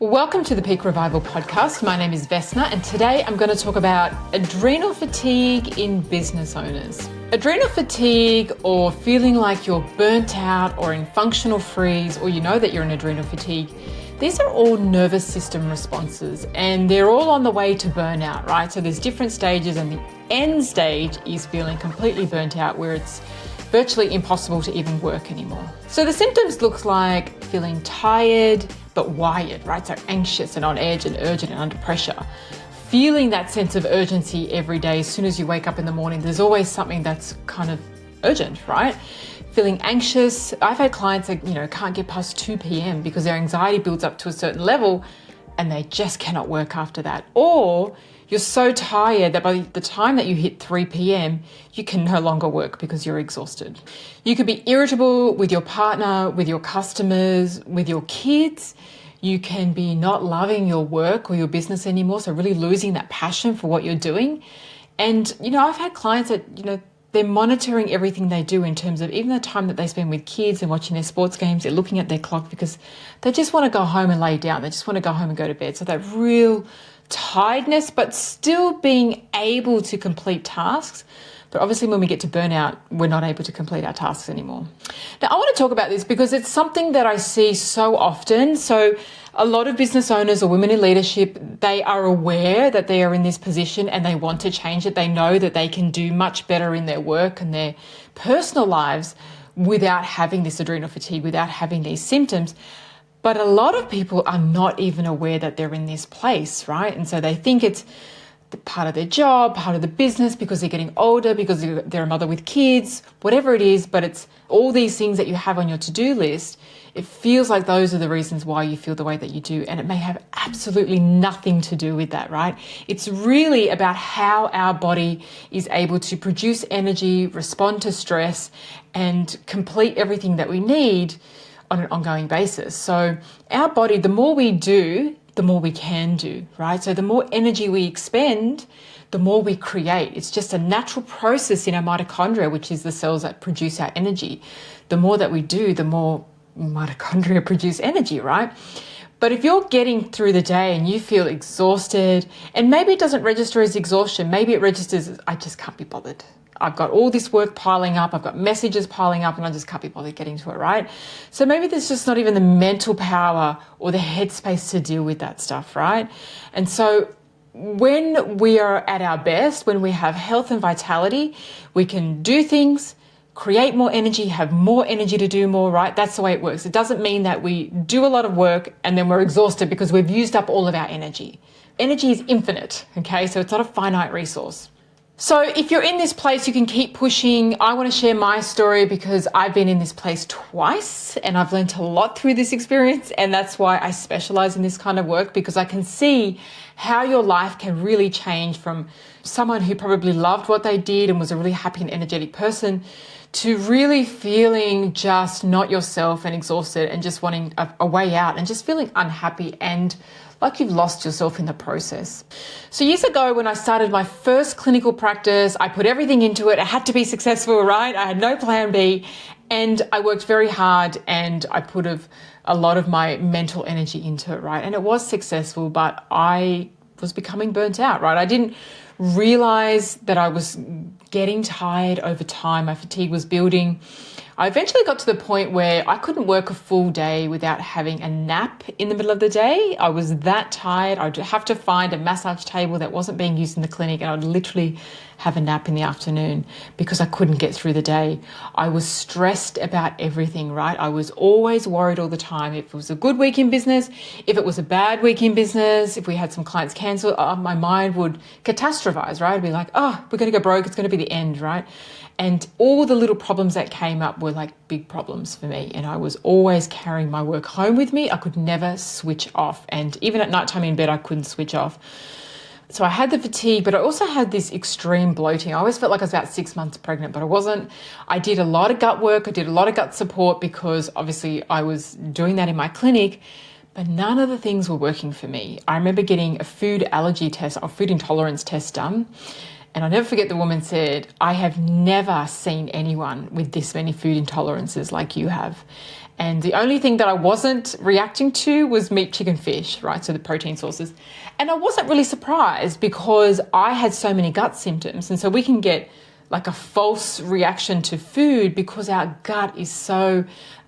Welcome to the Peak Revival podcast. My name is Vesna, and today I'm going to talk about adrenal fatigue in business owners. Adrenal fatigue, or feeling like you're burnt out or in functional freeze, or you know that you're in adrenal fatigue, these are all nervous system responses and they're all on the way to burnout, right? So there's different stages, and the end stage is feeling completely burnt out where it's virtually impossible to even work anymore. So the symptoms look like feeling tired but wired, right? So anxious and on edge and urgent and under pressure. Feeling that sense of urgency every day. As soon as you wake up in the morning, there's always something that's kind of urgent, right? Feeling anxious. I've had clients that, can't get past 2 p.m. because their anxiety builds up to a certain level and they just cannot work after that. Or you're so tired that by the time that you hit 3 p.m, you can no longer work because you're exhausted. You could be irritable with your partner, with your customers, with your kids. You can be not loving your work or your business anymore, so really losing that passion for what you're doing. And, I've had clients that, they're monitoring everything they do in terms of even the time that they spend with kids and watching their sports games. They're looking at their clock because they just want to go home and lay down. They just want to go home and go to bed. So that real tiredness, but still being able to complete tasks. But obviously when we get to burnout, we're not able to complete our tasks anymore. Now, I want to talk about this because it's something that I see so often. So a lot of business owners or women in leadership, they are aware that they are in this position and they want to change it. They know that they can do much better in their work and their personal lives without having this adrenal fatigue, without having these symptoms. But a lot of people are not even aware that they're in this place, right? And so they think it's part of their job, part of the business, because they're getting older, because they're a mother with kids, whatever it is, but it's all these things that you have on your to-do list. It feels like those are the reasons why you feel the way that you do. And it may have absolutely nothing to do with that, right? It's really about how our body is able to produce energy, respond to stress, and complete everything that we need on an ongoing basis. So our body, the more we do, the more we can do, right? So the more energy we expend, the more we create. It's just a natural process in our mitochondria, which is the cells that produce our energy. The more that we do, the more mitochondria produce energy, right? But if you're getting through the day and you feel exhausted, and maybe it doesn't register as exhaustion, maybe it registers as I just can't be bothered. I've got all this work piling up, I've got messages piling up, and I just can't be bothered getting to it, right? So maybe there's just not even the mental power or the headspace to deal with that stuff, right? And so when we are at our best, when we have health and vitality, we can do things, create more energy, have more energy to do more, right? That's the way it works. It doesn't mean that we do a lot of work and then we're exhausted because we've used up all of our energy. Energy is infinite, okay? So it's not a finite resource. So if you're in this place, you can keep pushing. I want to share my story because I've been in this place twice and I've learned a lot through this experience. And that's why I specialize in this kind of work, because I can see how your life can really change from someone who probably loved what they did and was a really happy and energetic person to really feeling just not yourself and exhausted and just wanting a way out and just feeling unhappy and like you've lost yourself in the process. So years ago, when I started my first clinical practice, I put everything into it. I had to be successful, right? I had no plan B. And I worked very hard and I put a lot of my mental energy into it, right? And it was successful, but I was becoming burnt out, right? I didn't realize that I was getting tired over time. My fatigue was building. I eventually got to the point where I couldn't work a full day without having a nap in the middle of the day. I was that tired. I'd have to find a massage table that wasn't being used in the clinic, and I'd literally have a nap in the afternoon because I couldn't get through the day. I was stressed about everything, right? I was always worried all the time. If it was a good week in business, if it was a bad week in business, if we had some clients cancel, my mind would catastrophize, right? I'd be like, oh, we're going to go broke. It's going to be the end, right? And all the little problems that came up were like big problems for me. And I was always carrying my work home with me. I could never switch off. And even at nighttime in bed, I couldn't switch off. So I had the fatigue, but I also had this extreme bloating. I always felt like I was about 6 months pregnant, but I wasn't. I did a lot of gut work. I did a lot of gut support because obviously I was doing that in my clinic, but none of the things were working for me. I remember getting a food allergy test or food intolerance test done. And I'll never forget the woman said, I have never seen anyone with this many food intolerances like you have. And the only thing that I wasn't reacting to was meat, chicken, fish, right? So the protein sources. And I wasn't really surprised because I had so many gut symptoms. And so we can get like a false reaction to food because our gut is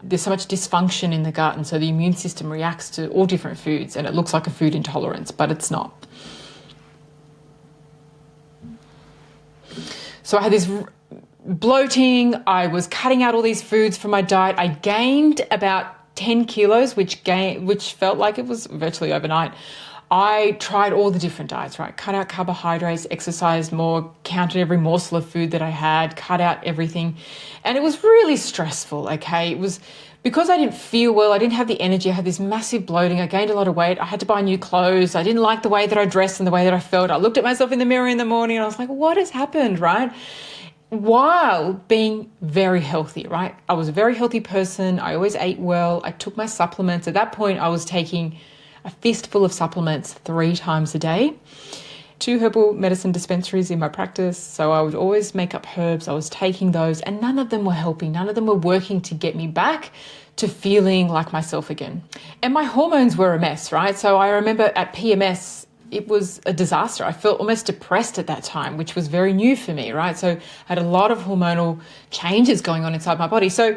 there's so much dysfunction in the gut. And so the immune system reacts to all different foods and it looks like a food intolerance, but it's not. So I had this bloating. I was cutting out all these foods from my diet. I gained about 10 kilos, which felt like it was virtually overnight. I tried all the different diets, right? Cut out carbohydrates, exercised more, counted every morsel of food that I had, cut out everything. And it was really stressful, okay? It was because I didn't feel well, I didn't have the energy, I had this massive bloating, I gained a lot of weight, I had to buy new clothes, I didn't like the way that I dressed and the way that I felt. I looked at myself in the mirror in the morning and I was like, what has happened, right? While being very healthy, right? I was a very healthy person. I always ate well. I took my supplements. At that point, I was taking a fistful of supplements 3 times a day. 2 herbal medicine dispensaries in my practice. So I would always make up herbs. I was taking those and none of them were helping. None of them were working to get me back to feeling like myself again. And my hormones were a mess, right? So I remember at PMS, it was a disaster. I felt almost depressed at that time, which was very new for me, right? So I had a lot of hormonal changes going on inside my body. So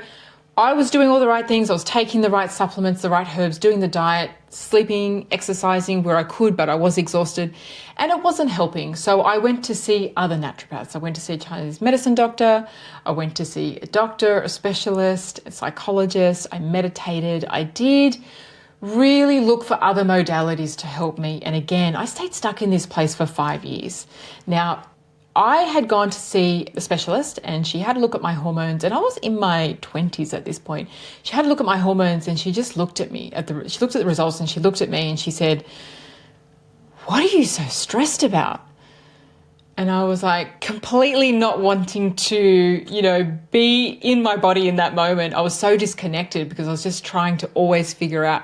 I was doing all the right things. I was taking the right supplements, the right herbs, doing the diet, sleeping, exercising where I could, but I was exhausted and it wasn't helping. So I went to see other naturopaths. I went to see a Chinese medicine doctor. I went to see a doctor, a specialist, a psychologist. I meditated. I did really look for other modalities to help me. And again, I stayed stuck in this place for 5 years. Now, I had gone to see a specialist and she had a look at my hormones and I was in my 20s at this point. She had a look at my hormones and she just looked at me, she looked at the results and she looked at me and she said, "What are you so stressed about?" And I was like completely not wanting to, be in my body in that moment. I was so disconnected because I was just trying to always figure out,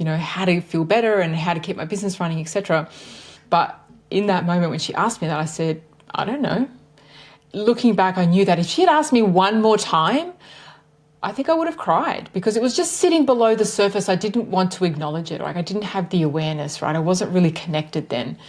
how to feel better and how to keep my business running, etc. But in that moment when she asked me that, I said, I don't know. Looking back, I knew that if she had asked me one more time, I think I would have cried because it was just sitting below the surface. I didn't want to acknowledge it. Like I didn't have the awareness, right? I wasn't really connected then.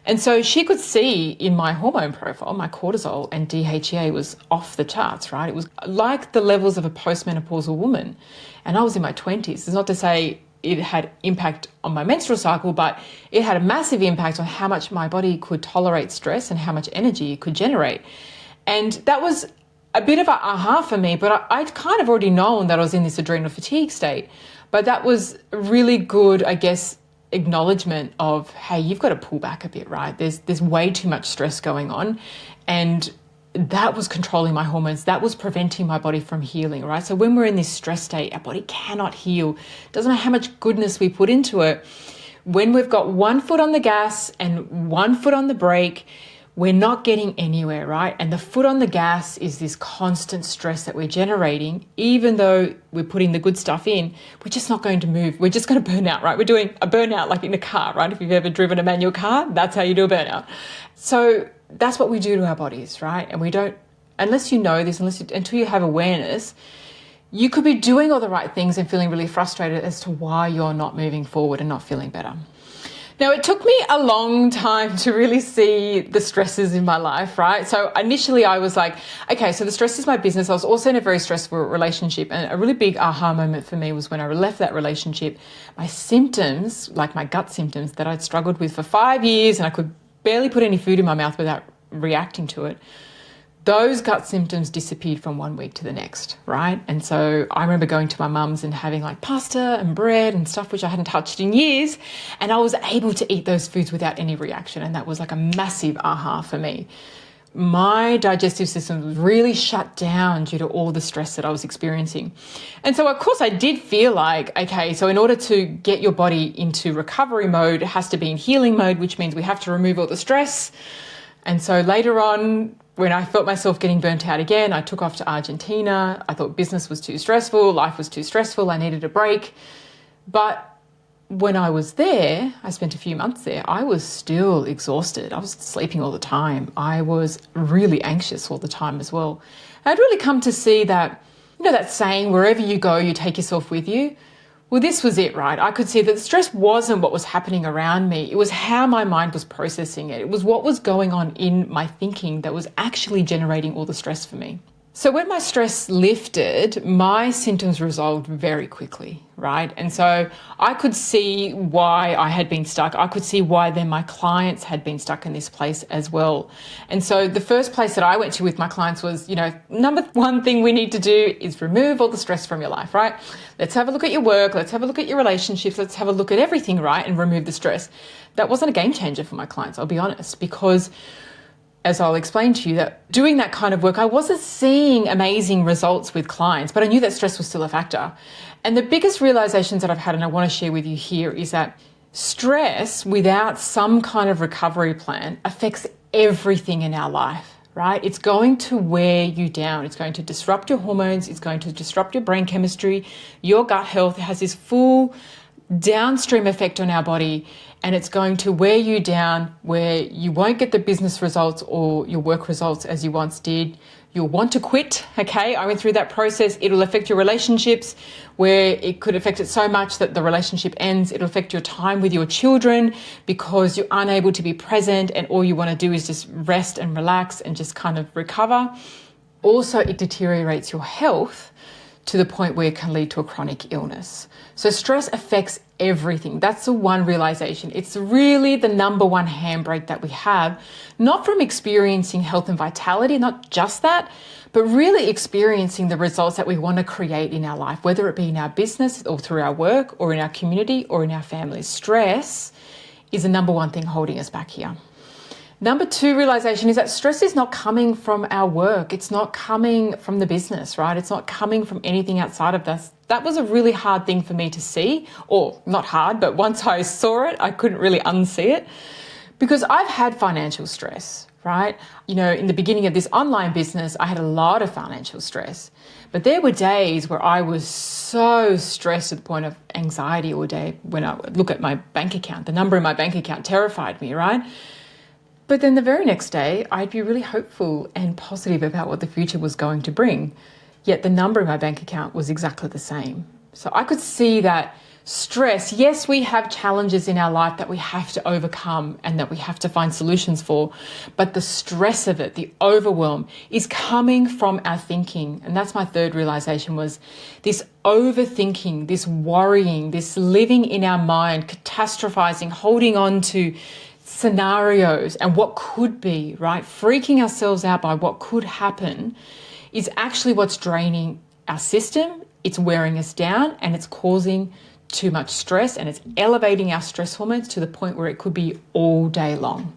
And so she could see in my hormone profile, my cortisol and DHEA was off the charts, right? It was like the levels of a postmenopausal woman. And I was in my 20s. It's not to say it had impact on my menstrual cycle, but it had a massive impact on how much my body could tolerate stress and how much energy it could generate. And that was a bit of an aha for me, but I'd kind of already known that I was in this adrenal fatigue state. But that was really good, I guess, acknowledgement of, hey, you've got to pull back a bit, right? There's way too much stress going on. And that was controlling my hormones. That was preventing my body from healing, right? So when we're in this stress state, our body cannot heal. Doesn't matter how much goodness we put into it. When we've got one foot on the gas and one foot on the brake, we're not getting anywhere, right? And the foot on the gas is this constant stress that we're generating. Even though we're putting the good stuff in, we're just not going to move. We're just going to burn out, right? We're doing a burnout like in a car, right? If you've ever driven a manual car, that's how you do a burnout. So that's what we do to our bodies, right? And we don't, unless you know this, until you have awareness, you could be doing all the right things and feeling really frustrated as to why you're not moving forward and not feeling better. Now, it took me a long time to really see the stresses in my life, right? So initially I was like, okay, so the stress is my business. I was also in a very stressful relationship. And a really big aha moment for me was when I left that relationship. My symptoms, like my gut symptoms that I'd struggled with for 5 years and I could barely put any food in my mouth without reacting to it, those gut symptoms disappeared from 1 week to the next, right? And so I remember going to my mum's and having like pasta and bread and stuff which I hadn't touched in years, and I was able to eat those foods without any reaction, and that was like a massive aha for me. My digestive system was really shut down due to all the stress that I was experiencing. And so, of course, I did feel like, okay, so in order to get your body into recovery mode, it has to be in healing mode, which means we have to remove all the stress. And so later on, when I felt myself getting burnt out again, I took off to Argentina. I thought business was too stressful, life was too stressful, I needed a break. But when I was there, I spent a few months there, I was still exhausted. I was sleeping all the time. I was really anxious all the time as well. I'd really come to see that You know that saying, wherever you go, you take yourself with you? Well, this was it, right? I could see that the stress wasn't what was happening around me. It was how my mind was processing it. It was what was going on in my thinking that was actually generating all the stress for me. So when my stress lifted, my symptoms resolved very quickly, right? And so I could see why I had been stuck. I could see why then my clients had been stuck in this place as well. And so the first place that I went to with my clients was, number one thing we need to do is remove all the stress from your life, right? Let's have a look at your work. Let's have a look at your relationships. Let's have a look at everything, right? And remove the stress. That wasn't a game changer for my clients, I'll be honest, because as I'll explain to you, that doing that kind of work, I wasn't seeing amazing results with clients, but I knew that stress was still a factor. And the biggest realizations that I've had, and I want to share with you here, is that stress without some kind of recovery plan affects everything in our life, right? It's going to wear you down. It's going to disrupt your hormones. It's going to disrupt your brain chemistry, your gut health. It has this full downstream effect on our body, and it's going to wear you down where you won't get the business results or your work results as you once did. You'll want to quit, okay? I went through that process. It'll affect your relationships where it could affect it so much that the relationship ends. It'll affect your time with your children because you're unable to be present and all you want to do is just rest and relax and just kind of recover. Also, it deteriorates your health to the point where it can lead to a chronic illness. So stress affects everything. That's the one realization. It's really the number one handbrake that we have, not from experiencing health and vitality, not just that, but really experiencing the results that we want to create in our life, whether it be in our business or through our work or in our community or in our families. Stress is the number one thing holding us back here. Number two realization is that stress is not coming from our work. It's not coming from the business, right? It's not coming from anything outside of us. That was a really hard thing for me to see, or not hard, but once I saw it, I couldn't really unsee it because I've had financial stress, right? In the beginning of this online business, I had a lot of financial stress, but there were days where I was so stressed to the point of anxiety all day when I would look at my bank account. The number in my bank account terrified me, right? But then the very next day, I'd be really hopeful and positive about what the future was going to bring. Yet the number in my bank account was exactly the same. So I could see that stress, yes, we have challenges in our life that we have to overcome and that we have to find solutions for, but the stress of it, the overwhelm, is coming from our thinking. And that's my third realization, was this overthinking, this worrying, this living in our mind, catastrophizing, holding on to scenarios and what could be, right? Freaking ourselves out by what could happen is actually what's draining our system. It's wearing us down and it's causing too much stress, and it's elevating our stress hormones to the point where it could be all day long.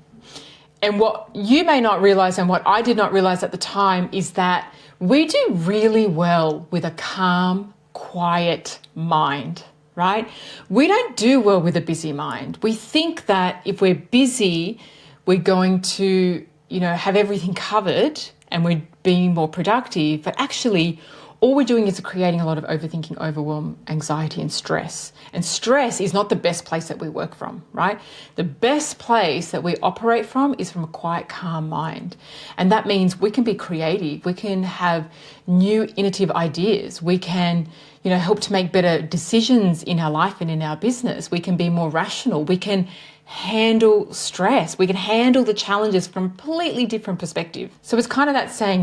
And what you may not realize, and what I did not realize at the time, is that we do really well with a calm, quiet mind. Right? We don't do well with a busy mind. We think that if we're busy, we're going to, have everything covered and we're being more productive. But actually, all we're doing is creating a lot of overthinking, overwhelm, anxiety, and stress. And stress is not the best place that we work from, right? The best place that we operate from is from a quiet, calm mind. And that means we can be creative. We can have new, innovative ideas. We can, help to make better decisions in our life and in our business. We can be more rational. We can handle stress. We can handle the challenges from a completely different perspective. So it's kind of that saying,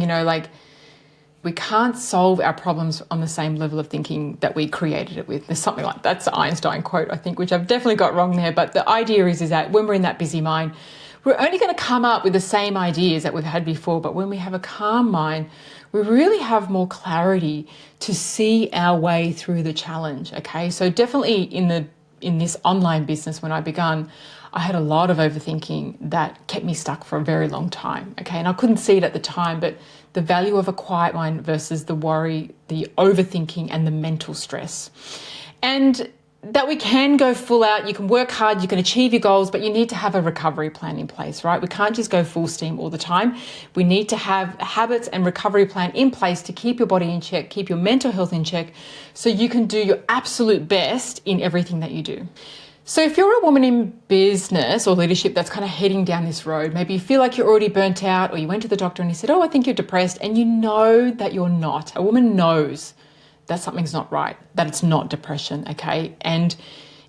we can't solve our problems on the same level of thinking that we created it with. There's something like that's an Einstein quote, I think, which I've definitely got wrong there. But the idea is that when we're in that busy mind, we're only going to come up with the same ideas that we've had before. But when we have a calm mind, we really have more clarity to see our way through the challenge. Okay, so definitely in this online business, when I began, I had a lot of overthinking that kept me stuck for a very long time. Okay, and I couldn't see it at the time, but the value of a quiet mind versus the worry, the overthinking, and the mental stress. And that we can go full out, you can work hard, you can achieve your goals, but you need to have a recovery plan in place, right? We can't just go full steam all the time. We need to have habits and recovery plan in place to keep your body in check, keep your mental health in check, so you can do your absolute best in everything that you do. So if you're a woman in business or leadership that's kind of heading down this road, maybe you feel like you're already burnt out, or you went to the doctor and he said, oh, I think you're depressed, and you know that you're not. A woman knows that something's not right, that it's not depression, okay? And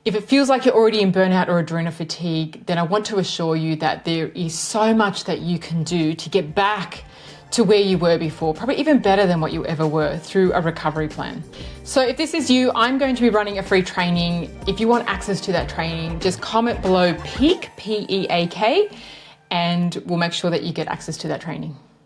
if it feels like you're already in burnout or adrenal fatigue, then I want to assure you that there is so much that you can do to get back to where you were before, probably even better than what you ever were, through a recovery plan. So if this is you, I'm going to be running a free training. If you want access to that training, just comment below PEAK, P-E-A-K, and we'll make sure that you get access to that training.